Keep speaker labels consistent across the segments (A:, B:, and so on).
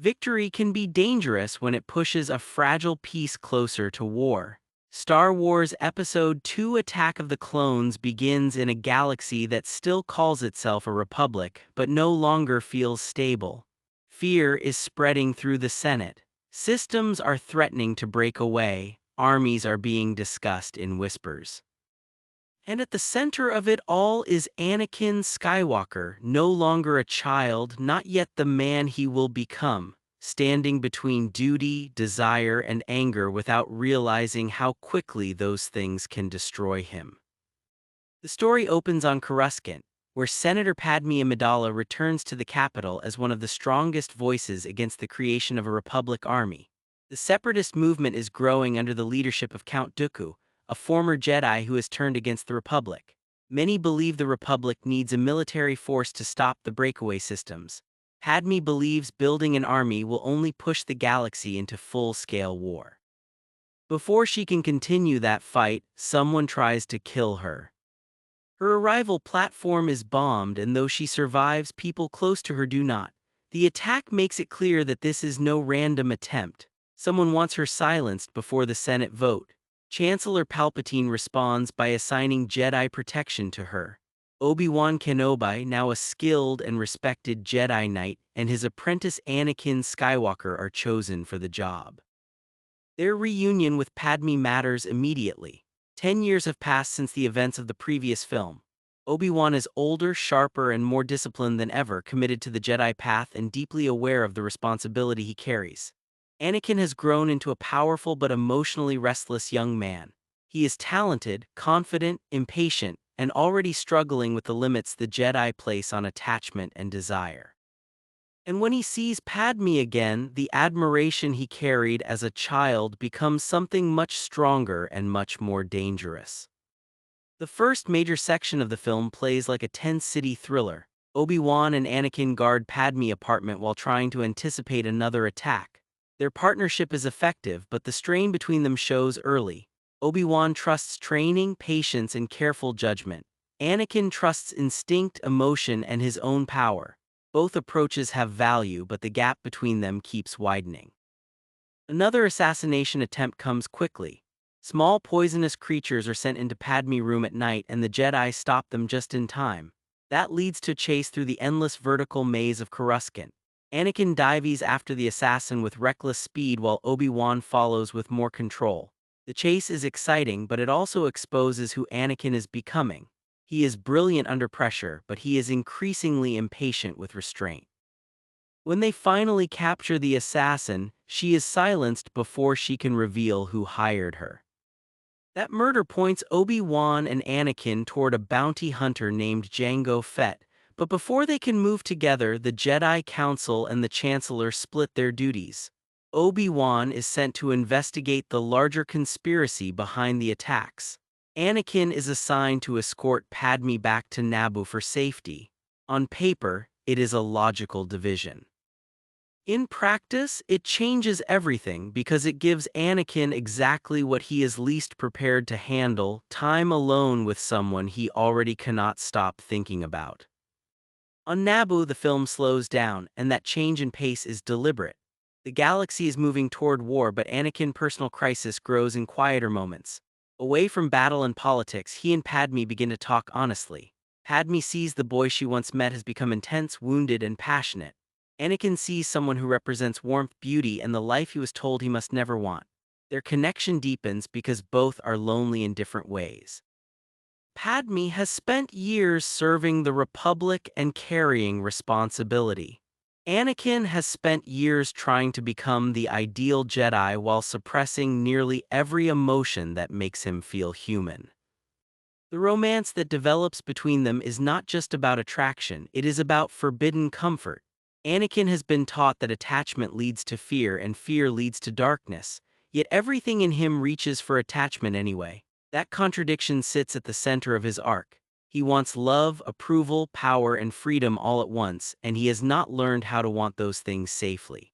A: Victory can be dangerous when it pushes a fragile peace closer to war. Star Wars Episode II Attack of the Clones begins in a galaxy that still calls itself a republic but no longer feels stable. Fear is spreading through the Senate. Systems are threatening to break away, armies are being discussed in whispers. And at the center of it all is Anakin Skywalker, no longer a child, not yet the man he will become, standing between duty, desire, and anger without realizing how quickly those things can destroy him. The story opens on Coruscant, where Senator Padmé Amidala returns to the capital as one of the strongest voices against the creation of a Republic army. The separatist movement is growing under the leadership of Count Dooku, a former Jedi who has turned against the Republic. Many believe the Republic needs a military force to stop the breakaway systems. Padmé believes building an army will only push the galaxy into full-scale war. Before she can continue that fight, someone tries to kill her. Her arrival platform is bombed, and though she survives, people close to her do not. The attack makes it clear that this is no random attempt. Someone wants her silenced before the Senate vote. Chancellor Palpatine responds by assigning Jedi protection to her. Obi-Wan Kenobi, now a skilled and respected Jedi Knight, and his apprentice Anakin Skywalker are chosen for the job. Their reunion with Padmé matters immediately. 10 years have passed since the events of the previous film. Obi-Wan is older, sharper, and more disciplined than ever, committed to the Jedi path and deeply aware of the responsibility he carries. Anakin has grown into a powerful but emotionally restless young man. He is talented, confident, impatient, and already struggling with the limits the Jedi place on attachment and desire. And when he sees Padmé again, the admiration he carried as a child becomes something much stronger and much more dangerous. The first major section of the film plays like a tense city thriller. Obi-Wan and Anakin guard Padmé's apartment while trying to anticipate another attack. Their partnership is effective, but the strain between them shows early. Obi-Wan trusts training, patience, and careful judgment. Anakin trusts instinct, emotion, and his own power. Both approaches have value, but the gap between them keeps widening. Another assassination attempt comes quickly. Small poisonous creatures are sent into Padmé's room at night, and the Jedi stop them just in time. That leads to a chase through the endless vertical maze of Coruscant. Anakin dives after the assassin with reckless speed while Obi-Wan follows with more control. The chase is exciting, but it also exposes who Anakin is becoming. He is brilliant under pressure, but he is increasingly impatient with restraint. When they finally capture the assassin, she is silenced before she can reveal who hired her. That murder points Obi-Wan and Anakin toward a bounty hunter named Jango Fett, but before they can move together, the Jedi Council and the Chancellor split their duties. Obi-Wan is sent to investigate the larger conspiracy behind the attacks. Anakin is assigned to escort Padmé back to Naboo for safety. On paper, it is a logical division. In practice, it changes everything because it gives Anakin exactly what he is least prepared to handle: time alone with someone he already cannot stop thinking about. On Naboo, the film slows down, and that change in pace is deliberate. The galaxy is moving toward war, but Anakin's personal crisis grows in quieter moments. Away from battle and politics, he and Padmé begin to talk honestly. Padmé sees the boy she once met has become intense, wounded, and passionate. Anakin sees someone who represents warmth, beauty, and the life he was told he must never want. Their connection deepens because both are lonely in different ways. Padmé has spent years serving the Republic and carrying responsibility. Anakin has spent years trying to become the ideal Jedi while suppressing nearly every emotion that makes him feel human. The romance that develops between them is not just about attraction, it is about forbidden comfort. Anakin has been taught that attachment leads to fear and fear leads to darkness, yet everything in him reaches for attachment anyway. That contradiction sits at the center of his arc. He wants love, approval, power, and freedom all at once, and he has not learned how to want those things safely.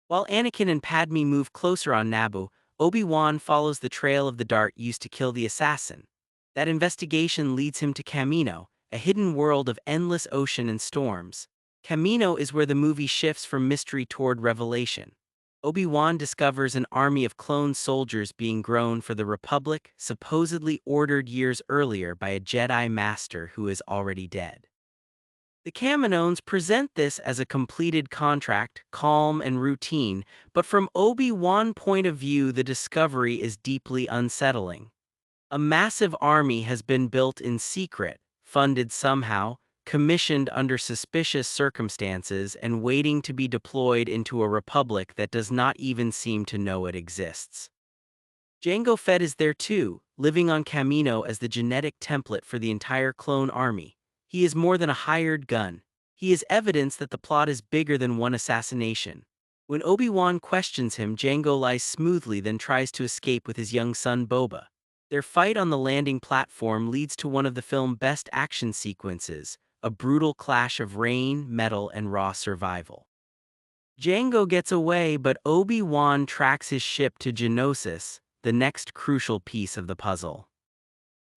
A: While Anakin and Padmé move closer on Naboo, Obi-Wan follows the trail of the dart used to kill the assassin. That investigation leads him to Kamino, a hidden world of endless ocean and storms. Camino is where the movie shifts from mystery toward revelation. Obi-Wan discovers an army of clone soldiers being grown for the Republic, supposedly ordered years earlier by a Jedi Master who is already dead. The Kaminoans present this as a completed contract, calm and routine, but from Obi-Wan's point of view the discovery is deeply unsettling. A massive army has been built in secret, funded somehow, commissioned under suspicious circumstances and waiting to be deployed into a republic that does not even seem to know it exists. Jango Fett is there too, living on Camino as the genetic template for the entire clone army. He is more than a hired gun. He is evidence that the plot is bigger than one assassination. When Obi-Wan questions him, Jango lies smoothly then tries to escape with his young son Boba. Their fight on the landing platform leads to one of the film's best action sequences, a brutal clash of rain, metal, and raw survival. Jango gets away, but Obi-Wan tracks his ship to Geonosis, the next crucial piece of the puzzle.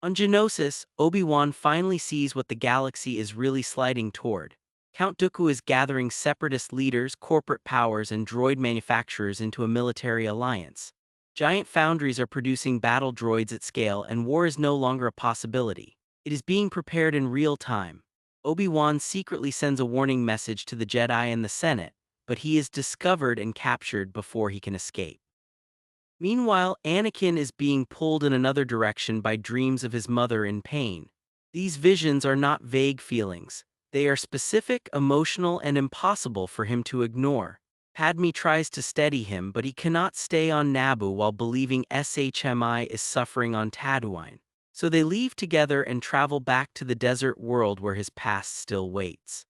A: On Geonosis, Obi-Wan finally sees what the galaxy is really sliding toward. Count Dooku is gathering separatist leaders, corporate powers, and droid manufacturers into a military alliance. Giant foundries are producing battle droids at scale, and war is no longer a possibility. It is being prepared in real time. Obi-Wan secretly sends a warning message to the Jedi and the Senate, but he is discovered and captured before he can escape. Meanwhile, Anakin is being pulled in another direction by dreams of his mother in pain. These visions are not vague feelings. They are specific, emotional, and impossible for him to ignore. Padmé tries to steady him, but he cannot stay on Naboo while believing Shmi is suffering on Tatooine. So they leave together and travel back to the desert world where his past still waits.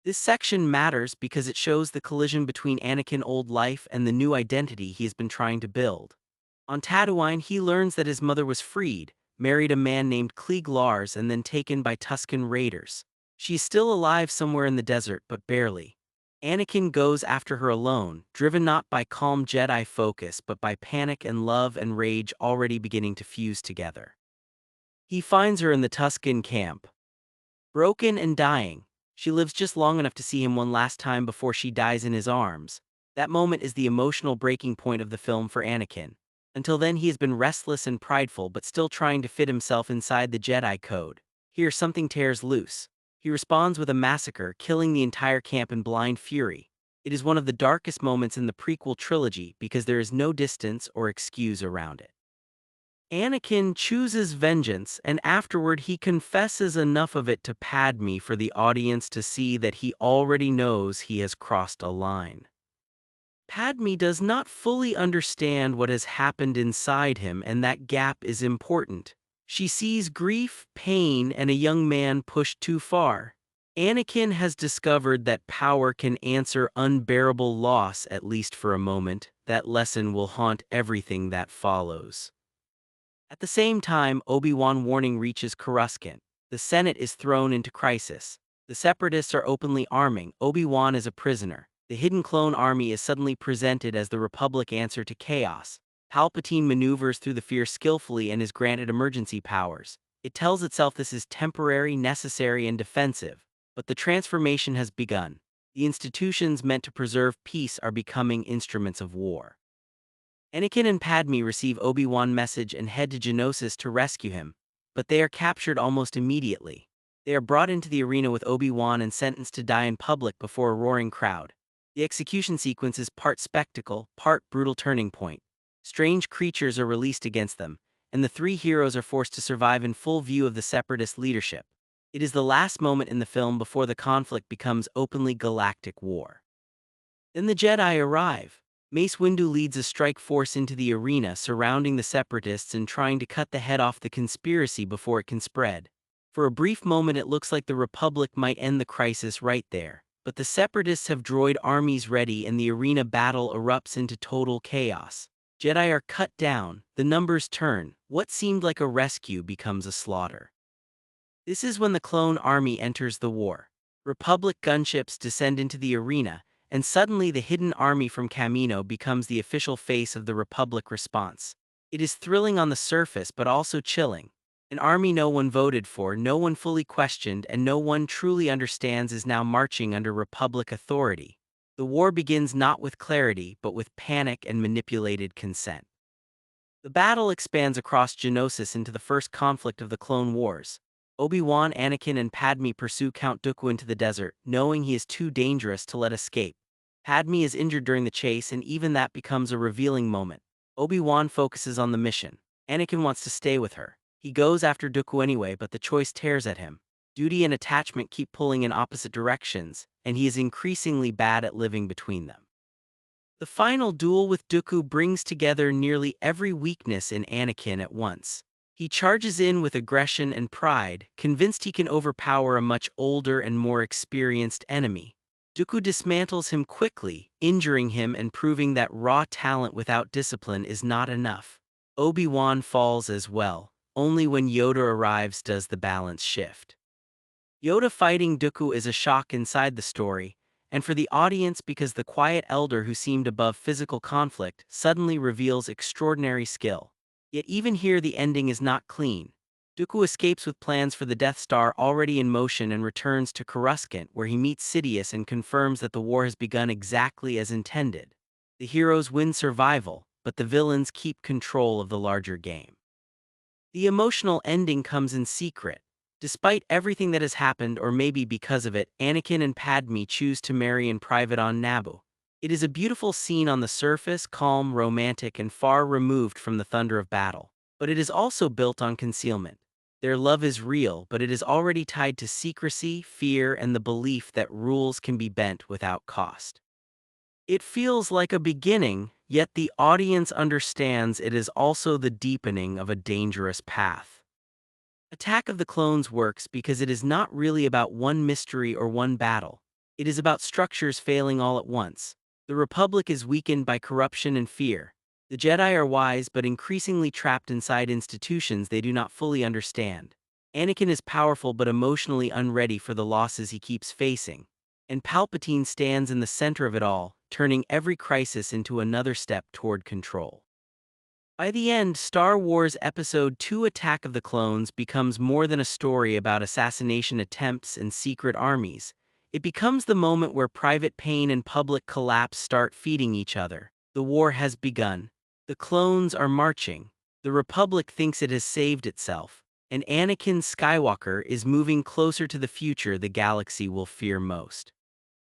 A: This section matters because it shows the collision between Anakin's old life and the new identity he has been trying to build. On Tatooine, he learns that his mother was freed, married a man named Klieg Lars, and then taken by Tusken Raiders. She is still alive somewhere in the desert, but barely. Anakin goes after her alone, driven not by calm Jedi focus but by panic and love and rage already beginning to fuse together. He finds her in the Tusken camp. Broken and dying, she lives just long enough to see him one last time before she dies in his arms. That moment is the emotional breaking point of the film for Anakin. Until then he has been restless and prideful but still trying to fit himself inside the Jedi code. Here something tears loose. He responds with a massacre, killing the entire camp in blind fury. It is one of the darkest moments in the prequel trilogy because there is no distance or excuse around it. Anakin chooses vengeance, and afterward he confesses enough of it to Padmé for the audience to see that he already knows he has crossed a line. Padmé does not fully understand what has happened inside him, and that gap is important. She sees grief, pain, and a young man pushed too far. Anakin has discovered that power can answer unbearable loss, at least for a moment. That lesson will haunt everything that follows. At the same time, Obi-Wan warning reaches Coruscant. The Senate is thrown into crisis. The Separatists are openly arming. Obi-Wan is a prisoner. The hidden clone army is suddenly presented as the Republic answer to chaos. Palpatine maneuvers through the fear skillfully and is granted emergency powers. It tells itself this is temporary, necessary, and defensive. But the transformation has begun. The institutions meant to preserve peace are becoming instruments of war. Anakin and Padmé receive Obi-Wan's message and head to Geonosis to rescue him, but they are captured almost immediately. They are brought into the arena with Obi-Wan and sentenced to die in public before a roaring crowd. The execution sequence is part spectacle, part brutal turning point. Strange creatures are released against them, and the three heroes are forced to survive in full view of the Separatist leadership. It is the last moment in the film before the conflict becomes openly galactic war. Then the Jedi arrive. Mace Windu leads a strike force into the arena, surrounding the Separatists and trying to cut the head off the conspiracy before it can spread. For a brief moment it looks like the Republic might end the crisis right there, but the Separatists have droid armies ready and the arena battle erupts into total chaos. Jedi are cut down, the numbers turn, what seemed like a rescue becomes a slaughter. This is when the clone army enters the war. Republic gunships descend into the arena, and suddenly the hidden army from Camino becomes the official face of the Republic response. It is thrilling on the surface but also chilling. An army no one voted for, no one fully questioned, and no one truly understands is now marching under Republic authority. The war begins not with clarity, but with panic and manipulated consent. The battle expands across Geonosis into the first conflict of the Clone Wars. Obi-Wan, Anakin, and Padmé pursue Count Dooku into the desert, knowing he is too dangerous to let escape. Padmé is injured during the chase, and even that becomes a revealing moment. Obi-Wan focuses on the mission. Anakin wants to stay with her. He goes after Dooku anyway, but the choice tears at him. Duty and attachment keep pulling in opposite directions, and he is increasingly bad at living between them. The final duel with Dooku brings together nearly every weakness in Anakin at once. He charges in with aggression and pride, convinced he can overpower a much older and more experienced enemy. Dooku dismantles him quickly, injuring him and proving that raw talent without discipline is not enough. Obi-Wan falls as well. Only when Yoda arrives does the balance shift. Yoda fighting Dooku is a shock inside the story, and for the audience because the quiet elder who seemed above physical conflict suddenly reveals extraordinary skill. Yet even here the ending is not clean. Dooku escapes with plans for the Death Star already in motion and returns to Coruscant, where he meets Sidious and confirms that the war has begun exactly as intended. The heroes win survival, but the villains keep control of the larger game. The emotional ending comes in secret. Despite everything that has happened, or maybe because of it, Anakin and Padmé choose to marry in private on Naboo. It is a beautiful scene on the surface, calm, romantic, and far removed from the thunder of battle. But it is also built on concealment. Their love is real, but it is already tied to secrecy, fear, and the belief that rules can be bent without cost. It feels like a beginning, yet the audience understands it is also the deepening of a dangerous path. Attack of the Clones works because it is not really about one mystery or one battle. It is about structures failing all at once. The Republic is weakened by corruption and fear. The Jedi are wise but increasingly trapped inside institutions they do not fully understand. Anakin is powerful but emotionally unready for the losses he keeps facing. And Palpatine stands in the center of it all, turning every crisis into another step toward control. By the end, Star Wars Episode II Attack of the Clones becomes more than a story about assassination attempts and secret armies. It becomes the moment where private pain and public collapse start feeding each other. The war has begun. The clones are marching. The Republic thinks it has saved itself. And Anakin Skywalker is moving closer to the future the galaxy will fear most.